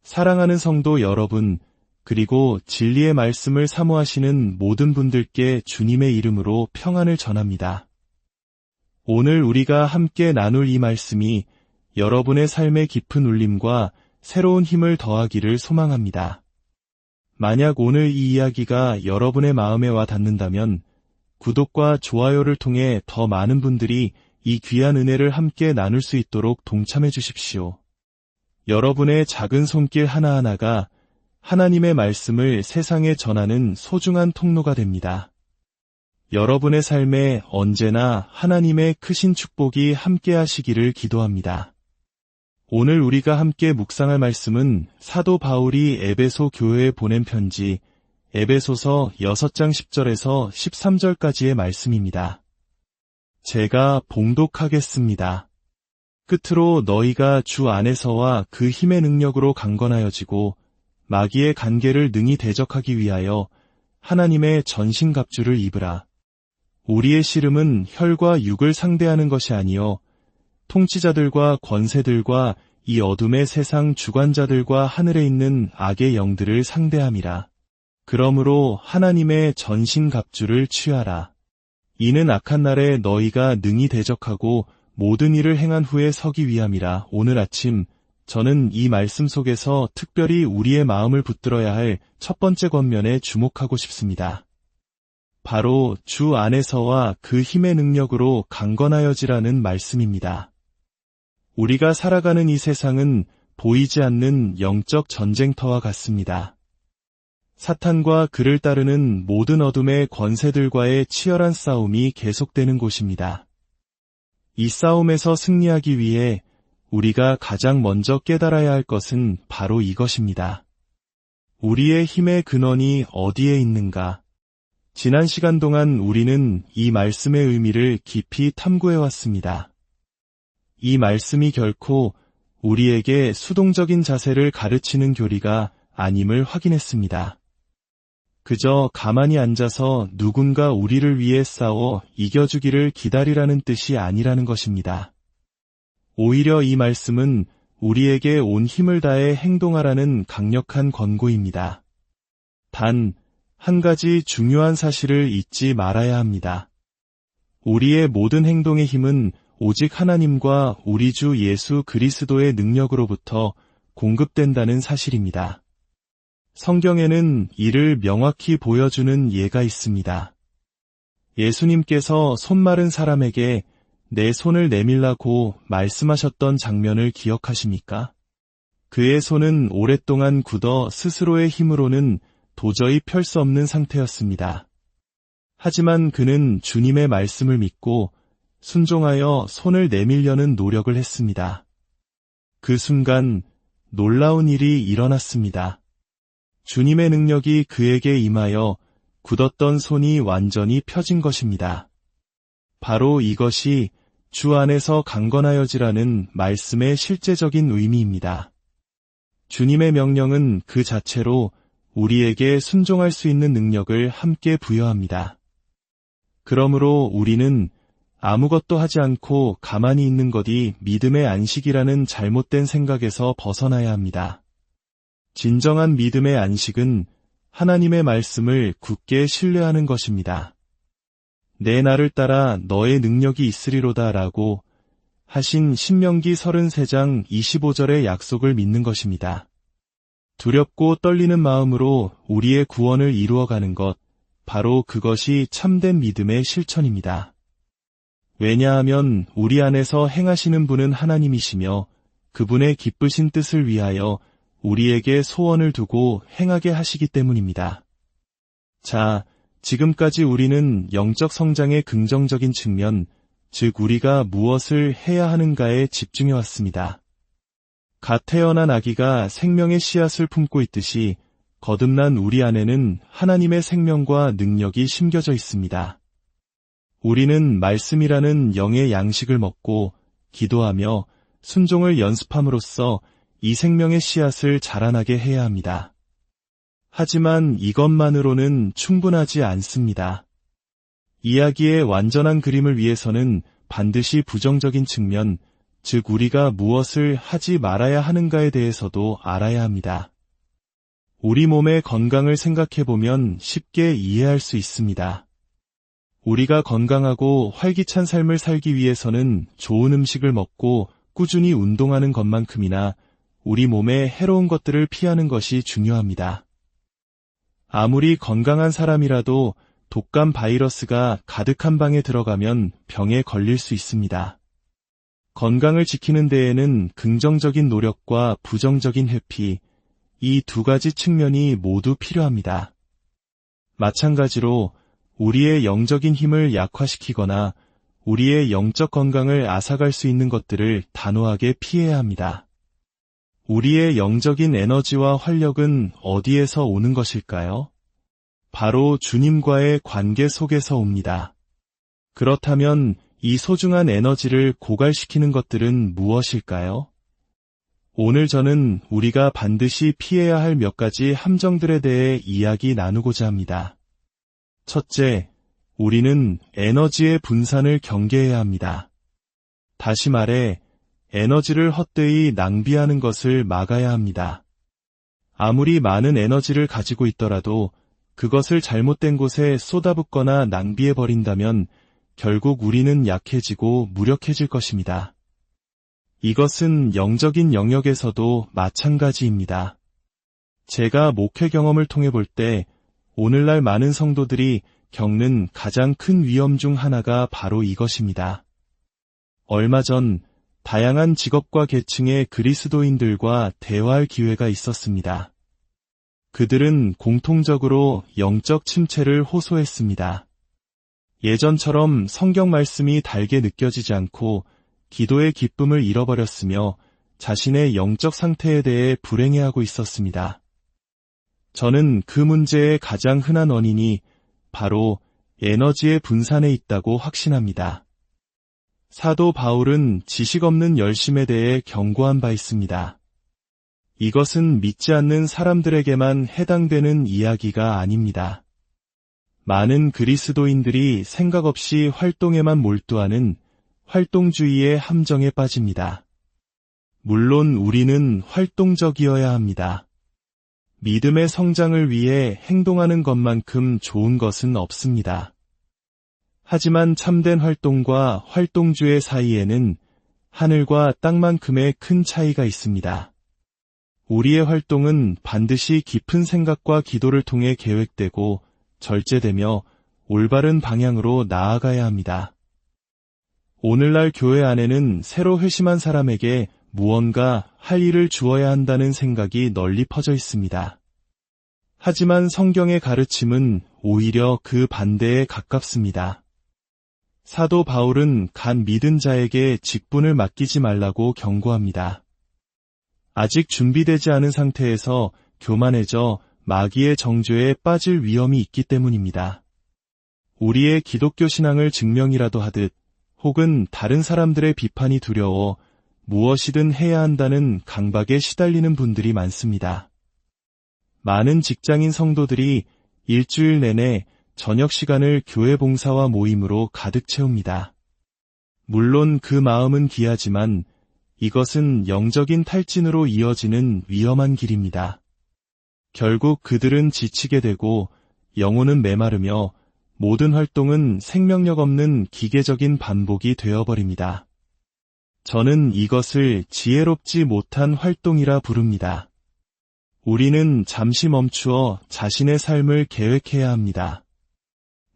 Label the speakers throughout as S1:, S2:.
S1: 사랑하는 성도 여러분, 그리고 진리의 말씀을 사모하시는 모든 분들께 주님의 이름으로 평안을 전합니다. 오늘 우리가 함께 나눌 이 말씀이 여러분의 삶의 깊은 울림과 새로운 힘을 더하기를 소망합니다. 만약 오늘 이 이야기가 여러분의 마음에 와 닿는다면 구독과 좋아요를 통해 더 많은 분들이 이 귀한 은혜를 함께 나눌 수 있도록 동참해 주십시오. 여러분의 작은 손길 하나하나가 하나님의 말씀을 세상에 전하는 소중한 통로가 됩니다. 여러분의 삶에 언제나 하나님의 크신 축복이 함께 하시기를 기도합니다. 오늘 우리가 함께 묵상할 말씀은 사도 바울이 에베소 교회에 보낸 편지 에베소서 6장 10절에서 13절까지의 말씀입니다. 제가 봉독하겠습니다. 끝으로 너희가 주 안에서와 그 힘의 능력으로 강건하여지고 마귀의 간계를 능히 대적하기 위하여 하나님의 전신갑주를 입으라. 우리의 씨름은 혈과 육을 상대하는 것이 아니요 통치자들과 권세들과 이 어둠의 세상 주관자들과 하늘에 있는 악의 영들을 상대함이라. 그러므로 하나님의 전신갑주를 취하라. 이는 악한 날에 너희가 능히 대적하고 모든 일을 행한 후에 서기 위함이라. 오늘 아침 저는 이 말씀 속에서 특별히 우리의 마음을 붙들어야 할 첫 번째 권면에 주목하고 싶습니다. 바로 주 안에서와 그 힘의 능력으로 강건하여지라는 말씀입니다. 우리가 살아가는 이 세상은 보이지 않는 영적 전쟁터와 같습니다. 사탄과 그를 따르는 모든 어둠의 권세들과의 치열한 싸움이 계속되는 곳입니다. 이 싸움에서 승리하기 위해 우리가 가장 먼저 깨달아야 할 것은 바로 이것입니다. 우리의 힘의 근원이 어디에 있는가? 지난 시간 동안 우리는 이 말씀의 의미를 깊이 탐구해왔습니다. 이 말씀이 결코 우리에게 수동적인 자세를 가르치는 교리가 아님을 확인했습니다. 그저 가만히 앉아서 누군가 우리를 위해 싸워 이겨주기를 기다리라는 뜻이 아니라는 것입니다. 오히려 이 말씀은 우리에게 온 힘을 다해 행동하라는 강력한 권고입니다. 단, 한 가지 중요한 사실을 잊지 말아야 합니다. 우리의 모든 행동의 힘은 오직 하나님과 우리 주 예수 그리스도의 능력으로부터 공급된다는 사실입니다. 성경에는 이를 명확히 보여주는 예가 있습니다. 예수님께서 손 마른 사람에게 내 손을 내밀라고 말씀하셨던 장면을 기억하십니까? 그의 손은 오랫동안 굳어 스스로의 힘으로는 도저히 펼 수 없는 상태였습니다. 하지만 그는 주님의 말씀을 믿고 순종하여 손을 내밀려는 노력을 했습니다. 그 순간 놀라운 일이 일어났습니다. 주님의 능력이 그에게 임하여 굳었던 손이 완전히 펴진 것입니다. 바로 이것이 주 안에서 강건하여지라는 말씀의 실제적인 의미입니다. 주님의 명령은 그 자체로 우리에게 순종할 수 있는 능력을 함께 부여합니다. 그러므로 우리는 아무것도 하지 않고 가만히 있는 것이 믿음의 안식이라는 잘못된 생각에서 벗어나야 합니다. 진정한 믿음의 안식은 하나님의 말씀을 굳게 신뢰하는 것입니다. 내 나를 따라 너의 능력이 있으리로다 라고 하신 신명기 33장 25절의 약속을 믿는 것입니다. 두렵고 떨리는 마음으로 우리의 구원을 이루어가는 것, 바로 그것이 참된 믿음의 실천입니다. 왜냐하면 우리 안에서 행하시는 분은 하나님이시며 그분의 기쁘신 뜻을 위하여 우리에게 소원을 두고 행하게 하시기 때문입니다. 자, 지금까지 우리는 영적 성장의 긍정적인 측면, 즉 우리가 무엇을 해야 하는가에 집중해 왔습니다. 갓 태어난 아기가 생명의 씨앗을 품고 있듯이 거듭난 우리 안에는 하나님의 생명과 능력이 심겨져 있습니다. 우리는 말씀이라는 영의 양식을 먹고 기도하며 순종을 연습함으로써 이 생명의 씨앗을 자라나게 해야 합니다. 하지만 이것만으로는 충분하지 않습니다. 이야기의 완전한 그림을 위해서는 반드시 부정적인 측면, 즉 우리가 무엇을 하지 말아야 하는가에 대해서도 알아야 합니다. 우리 몸의 건강을 생각해보면 쉽게 이해할 수 있습니다. 우리가 건강하고 활기찬 삶을 살기 위해서는 좋은 음식을 먹고 꾸준히 운동하는 것만큼이나 우리 몸에 해로운 것들을 피하는 것이 중요합니다. 아무리 건강한 사람이라도 독감 바이러스가 가득한 방에 들어가면 병에 걸릴 수 있습니다. 건강을 지키는 데에는 긍정적인 노력과 부정적인 회피, 이 두 가지 측면이 모두 필요합니다. 마찬가지로 우리의 영적인 힘을 약화시키거나 우리의 영적 건강을 앗아갈 수 있는 것들을 단호하게 피해야 합니다. 우리의 영적인 에너지와 활력은 어디에서 오는 것일까요? 바로 주님과의 관계 속에서 옵니다. 그렇다면 이 소중한 에너지를 고갈시키는 것들은 무엇일까요? 오늘 저는 우리가 반드시 피해야 할 몇 가지 함정들에 대해 이야기 나누고자 합니다. 첫째, 우리는 에너지의 분산을 경계해야 합니다. 다시 말해, 에너지를 헛되이 낭비하는 것을 막아야 합니다. 아무리 많은 에너지를 가지고 있더라도 그것을 잘못된 곳에 쏟아붓거나 낭비해버린다면 결국 우리는 약해지고 무력해질 것입니다. 이것은 영적인 영역에서도 마찬가지입니다. 제가 목회 경험을 통해 볼 때 오늘날 많은 성도들이 겪는 가장 큰 위험 중 하나가 바로 이것입니다. 얼마 전 다양한 직업과 계층의 그리스도인들과 대화할 기회가 있었습니다. 그들은 공통적으로 영적 침체를 호소했습니다. 예전처럼 성경 말씀이 달게 느껴지지 않고 기도의 기쁨을 잃어버렸으며 자신의 영적 상태에 대해 불행해하고 있었습니다. 저는 그 문제의 가장 흔한 원인이 바로 에너지의 분산에 있다고 확신합니다. 사도 바울은 지식 없는 열심에 대해 경고한 바 있습니다. 이것은 믿지 않는 사람들에게만 해당되는 이야기가 아닙니다. 많은 그리스도인들이 생각 없이 활동에만 몰두하는 활동주의의 함정에 빠집니다. 물론 우리는 활동적이어야 합니다. 믿음의 성장을 위해 행동하는 것만큼 좋은 것은 없습니다. 하지만 참된 활동과 활동주의 사이에는 하늘과 땅만큼의 큰 차이가 있습니다. 우리의 활동은 반드시 깊은 생각과 기도를 통해 계획되고 절제되며 올바른 방향으로 나아가야 합니다. 오늘날 교회 안에는 새로 회심한 사람에게 무언가 할 일을 주어야 한다는 생각이 널리 퍼져 있습니다. 하지만 성경의 가르침은 오히려 그 반대에 가깝습니다. 사도 바울은 간 믿은 자에게 직분을 맡기지 말라고 경고합니다. 아직 준비되지 않은 상태에서 교만해져 마귀의 정죄에 빠질 위험이 있기 때문입니다. 우리의 기독교 신앙을 증명이라도 하듯 혹은 다른 사람들의 비판이 두려워 무엇이든 해야 한다는 강박에 시달리는 분들이 많습니다. 많은 직장인 성도들이 일주일 내내 저녁 시간을 교회 봉사와 모임으로 가득 채웁니다. 물론 그 마음은 귀하지만 이것은 영적인 탈진으로 이어지는 위험한 길입니다. 결국 그들은 지치게 되고 영혼은 메마르며 모든 활동은 생명력 없는 기계적인 반복이 되어버립니다. 저는 이것을 지혜롭지 못한 활동이라 부릅니다. 우리는 잠시 멈추어 자신의 삶을 계획해야 합니다.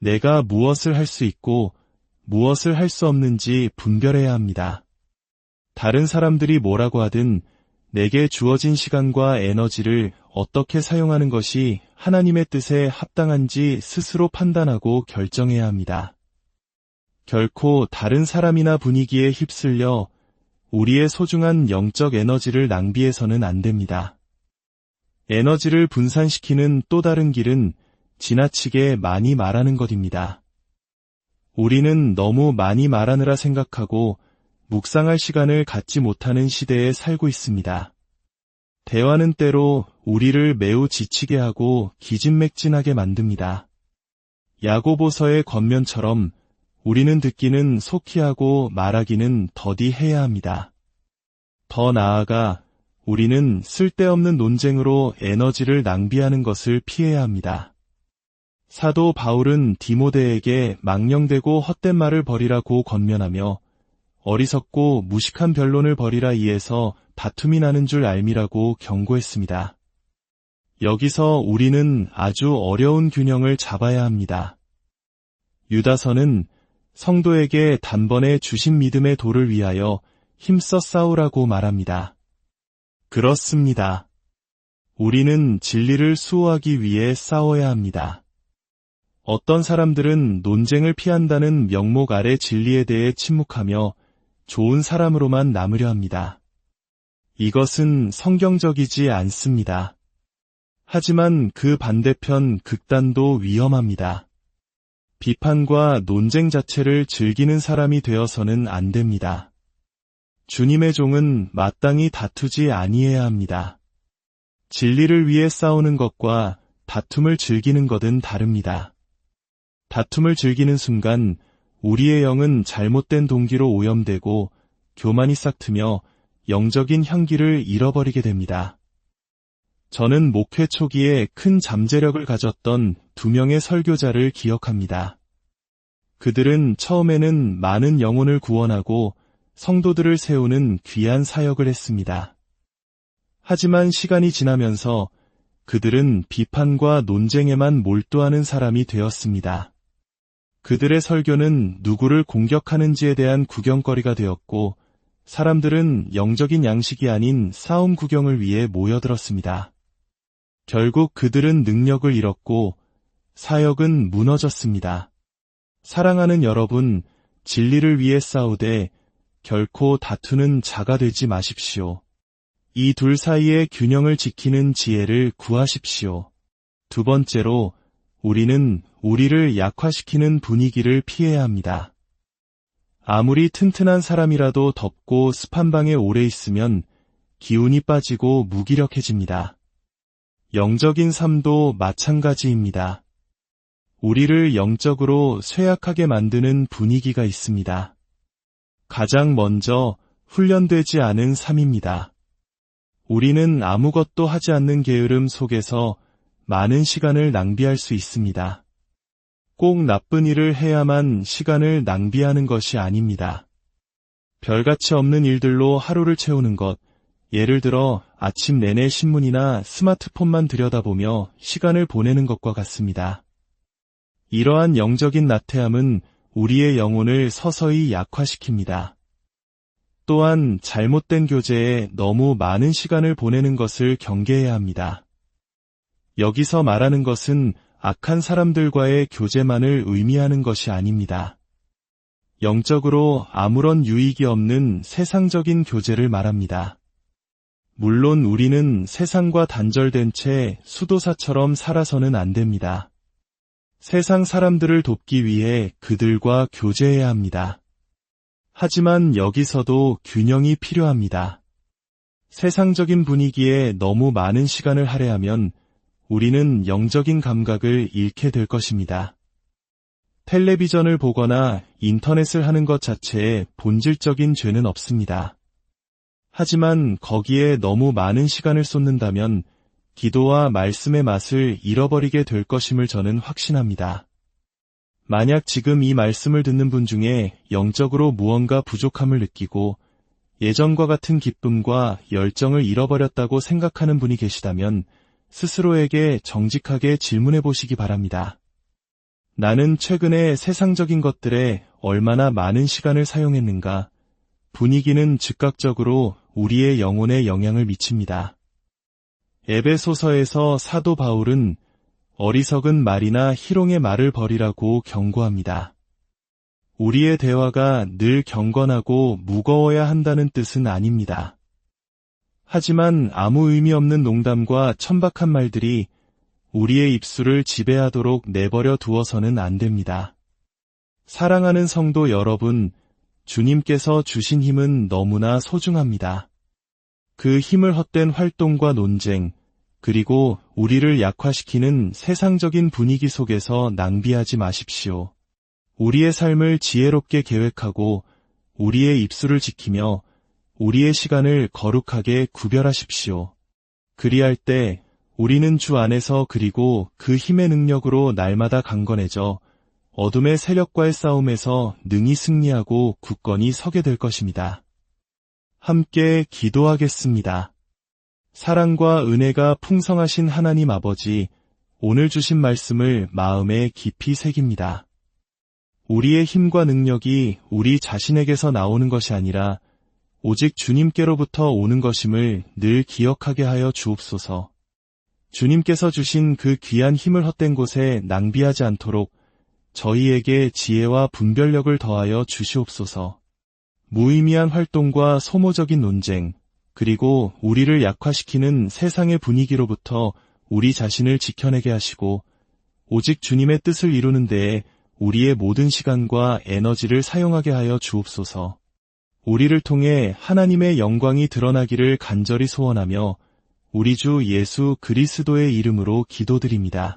S1: 내가 무엇을 할 수 있고 무엇을 할 수 없는지 분별해야 합니다. 다른 사람들이 뭐라고 하든 내게 주어진 시간과 에너지를 어떻게 사용하는 것이 하나님의 뜻에 합당한지 스스로 판단하고 결정해야 합니다. 결코 다른 사람이나 분위기에 휩쓸려 우리의 소중한 영적 에너지를 낭비해서는 안 됩니다. 에너지를 분산시키는 또 다른 길은 지나치게 많이 말하는 것입니다. 우리는 너무 많이 말하느라 생각하고 묵상할 시간을 갖지 못하는 시대에 살고 있습니다. 대화는 때로 우리를 매우 지치게 하고 기진맥진하게 만듭니다. 야고보서의 겉면처럼 우리는 듣기는 속히 하고 말하기는 더디 해야 합니다. 더 나아가 우리는 쓸데없는 논쟁으로 에너지를 낭비하는 것을 피해야 합니다. 사도 바울은 디모데에게 망령되고 헛된 말을 버리라고 권면하며 어리석고 무식한 변론을 버리라 이에서 다툼이 나는 줄 알미라고 경고했습니다. 여기서 우리는 아주 어려운 균형을 잡아야 합니다. 유다서는 성도에게 단번에 주신 믿음의 도를 위하여 힘써 싸우라고 말합니다. 그렇습니다. 우리는 진리를 수호하기 위해 싸워야 합니다. 어떤 사람들은 논쟁을 피한다는 명목 아래 진리에 대해 침묵하며 좋은 사람으로만 남으려 합니다. 이것은 성경적이지 않습니다. 하지만 그 반대편 극단도 위험합니다. 비판과 논쟁 자체를 즐기는 사람이 되어서는 안 됩니다. 주님의 종은 마땅히 다투지 아니해야 합니다. 진리를 위해 싸우는 것과 다툼을 즐기는 것은 다릅니다. 다툼을 즐기는 순간 우리의 영은 잘못된 동기로 오염되고 교만이 싹트며 영적인 향기를 잃어버리게 됩니다. 저는 목회 초기에 큰 잠재력을 가졌던 2명의 설교자를 기억합니다. 그들은 처음에는 많은 영혼을 구원하고 성도들을 세우는 귀한 사역을 했습니다. 하지만 시간이 지나면서 그들은 비판과 논쟁에만 몰두하는 사람이 되었습니다. 그들의 설교는 누구를 공격하는지에 대한 구경거리가 되었고 사람들은 영적인 양식이 아닌 싸움 구경을 위해 모여들었습니다. 결국 그들은 능력을 잃었고 사역은 무너졌습니다. 사랑하는 여러분, 진리를 위해 싸우되 결코 다투는 자가 되지 마십시오. 이 둘 사이의 균형을 지키는 지혜를 구하십시오. 두 번째로, 우리는 우리를 약화시키는 분위기를 피해야 합니다. 아무리 튼튼한 사람이라도 덥고 습한 방에 오래 있으면 기운이 빠지고 무기력해집니다. 영적인 삶도 마찬가지입니다. 우리를 영적으로 쇠약하게 만드는 분위기가 있습니다. 가장 먼저 훈련되지 않은 삶입니다. 우리는 아무것도 하지 않는 게으름 속에서 많은 시간을 낭비할 수 있습니다. 꼭 나쁜 일을 해야만 시간을 낭비하는 것이 아닙니다. 별가치 없는 일들로 하루를 채우는 것, 예를 들어 아침 내내 신문이나 스마트폰만 들여다보며 시간을 보내는 것과 같습니다. 이러한 영적인 나태함은 우리의 영혼을 서서히 약화시킵니다. 또한 잘못된 교제에 너무 많은 시간을 보내는 것을 경계해야 합니다. 여기서 말하는 것은 악한 사람들과의 교제만을 의미하는 것이 아닙니다. 영적으로 아무런 유익이 없는 세상적인 교제를 말합니다. 물론 우리는 세상과 단절된 채 수도사처럼 살아서는 안 됩니다. 세상 사람들을 돕기 위해 그들과 교제해야 합니다. 하지만 여기서도 균형이 필요합니다. 세상적인 분위기에 너무 많은 시간을 할애하면 우리는 영적인 감각을 잃게 될 것입니다. 텔레비전을 보거나 인터넷을 하는 것 자체에 본질적인 죄는 없습니다. 하지만 거기에 너무 많은 시간을 쏟는다면 기도와 말씀의 맛을 잃어버리게 될 것임을 저는 확신합니다. 만약 지금 이 말씀을 듣는 분 중에 영적으로 무언가 부족함을 느끼고 예전과 같은 기쁨과 열정을 잃어버렸다고 생각하는 분이 계시다면 스스로에게 정직하게 질문해 보시기 바랍니다. 나는 최근에 세상적인 것들에 얼마나 많은 시간을 사용했는가? 분위기는 즉각적으로 우리의 영혼에 영향을 미칩니다. 에베소서에서 사도 바울은 어리석은 말이나 희롱의 말을 버리라고 경고합니다. 우리의 대화가 늘 경건하고 무거워야 한다는 뜻은 아닙니다. 하지만 아무 의미 없는 농담과 천박한 말들이 우리의 입술을 지배하도록 내버려 두어서는 안 됩니다. 사랑하는 성도 여러분, 주님께서 주신 힘은 너무나 소중합니다. 그 힘을 헛된 활동과 논쟁, 그리고 우리를 약화시키는 세상적인 분위기 속에서 낭비하지 마십시오. 우리의 삶을 지혜롭게 계획하고 우리의 입술을 지키며 우리의 시간을 거룩하게 구별하십시오. 그리할 때 우리는 주 안에서 그리고 그 힘의 능력으로 날마다 강건해져 어둠의 세력과의 싸움에서 능히 승리하고 굳건히 서게 될 것입니다. 함께 기도하겠습니다. 사랑과 은혜가 풍성하신 하나님 아버지, 오늘 주신 말씀을 마음에 깊이 새깁니다. 우리의 힘과 능력이 우리 자신에게서 나오는 것이 아니라 오직 주님께로부터 오는 것임을 늘 기억하게 하여 주옵소서. 주님께서 주신 그 귀한 힘을 헛된 곳에 낭비하지 않도록 저희에게 지혜와 분별력을 더하여 주시옵소서. 무의미한 활동과 소모적인 논쟁, 그리고 우리를 약화시키는 세상의 분위기로부터 우리 자신을 지켜내게 하시고 오직 주님의 뜻을 이루는 데에 우리의 모든 시간과 에너지를 사용하게 하여 주옵소서. 우리를 통해 하나님의 영광이 드러나기를 간절히 소원하며 우리 주 예수 그리스도의 이름으로 기도드립니다.